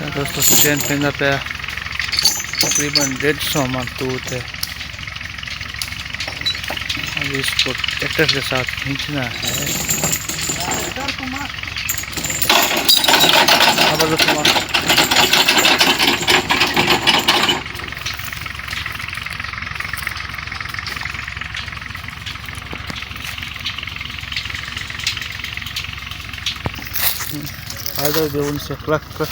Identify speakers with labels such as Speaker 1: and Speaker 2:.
Speaker 1: दोस्तों स्टैंड पे पे तकरीबन 150 मन तूत है। अब इसको ट्रैक्टर के साथ खींचना है। आदर देऊन से ट्रक ट्रक